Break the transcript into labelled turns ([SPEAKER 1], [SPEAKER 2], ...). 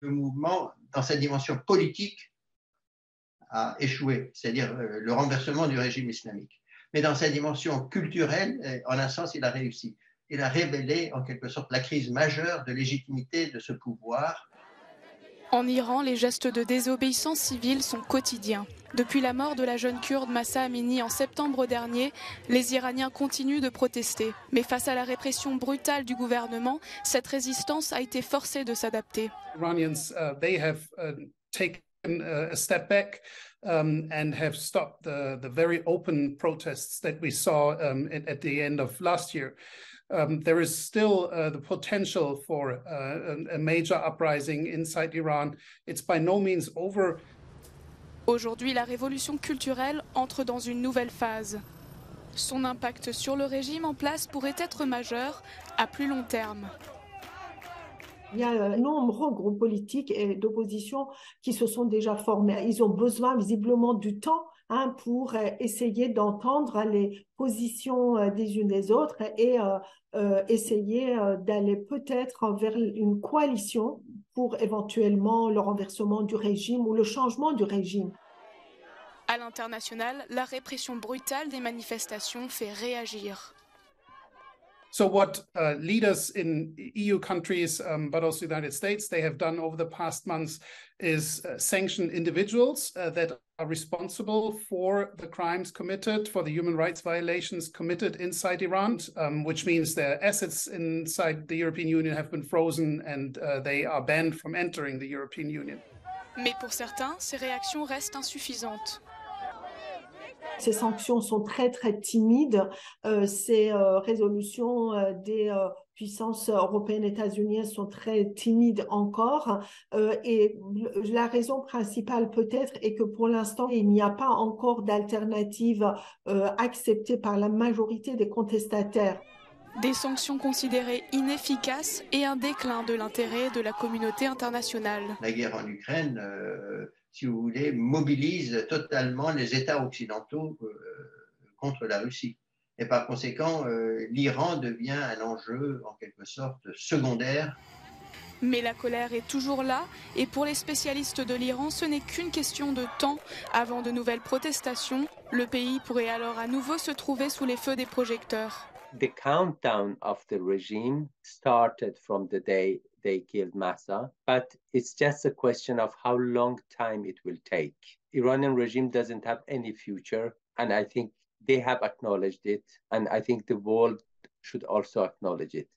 [SPEAKER 1] Le mouvement, dans sa dimension politique, a échoué, c'est-à-dire le renversement du régime islamique. Mais dans sa dimension culturelle, en un sens, il a réussi. Il a révélé en quelque sorte la crise majeure de légitimité de ce pouvoir.
[SPEAKER 2] En Iran, les gestes de désobéissance civile sont quotidiens. Depuis la mort de la jeune kurde Mahsa Amini en septembre dernier, les Iraniens continuent de protester. Mais face à la répression brutale du gouvernement, cette résistance a été forcée de s'adapter.
[SPEAKER 3] Iranians, they have taken a step back and have stopped the very open protests that we saw at the end of last year. There is still the potential for a major uprising inside Iran. It's by no means over.
[SPEAKER 2] Aujourd'hui, la révolution culturelle entre dans une nouvelle phase. Son impact sur le régime en place pourrait être majeur à plus long terme.
[SPEAKER 4] Il y a de nombreux groupes politiques et d'opposition qui se sont déjà formés. Ils ont besoin visiblement du temps pour essayer d'entendre les positions des unes des autres et essayer d'aller peut-être vers une coalition pour éventuellement le renversement du régime ou le changement du régime.
[SPEAKER 2] À l'international, la répression brutale des manifestations fait réagir.
[SPEAKER 3] So what leaders in EU countries, but also the United States, they have done over the past months is sanction individuals that are responsible for the crimes committed, for the human rights violations committed inside Iran, which means their assets inside the European Union have been frozen and they are banned from entering the European Union.
[SPEAKER 2] Mais pour certains, ces réactions restent insuffisantes.
[SPEAKER 4] Ces sanctions sont très, très timides. Ces résolutions des puissances européennes et états-uniennes sont très timides encore. Et la raison principale peut-être est que pour l'instant, il n'y a pas encore d'alternative acceptée par la majorité des contestataires.
[SPEAKER 2] Des sanctions considérées inefficaces et un déclin de l'intérêt de la communauté internationale.
[SPEAKER 1] La guerre en Ukraine, si vous voulez, mobilise totalement les États occidentaux contre la Russie. Et par conséquent, l'Iran devient un enjeu en quelque sorte secondaire.
[SPEAKER 2] Mais la colère est toujours là et pour les spécialistes de l'Iran, ce n'est qu'une question de temps avant de nouvelles protestations. Le pays pourrait alors à nouveau se trouver sous les feux des projecteurs.
[SPEAKER 5] The countdown of the regime started from the day they killed Mahsa, but it's just a question of how long time it will take. Iranian regime doesn't have any future, and I think they have acknowledged it, and I think the world should also acknowledge it.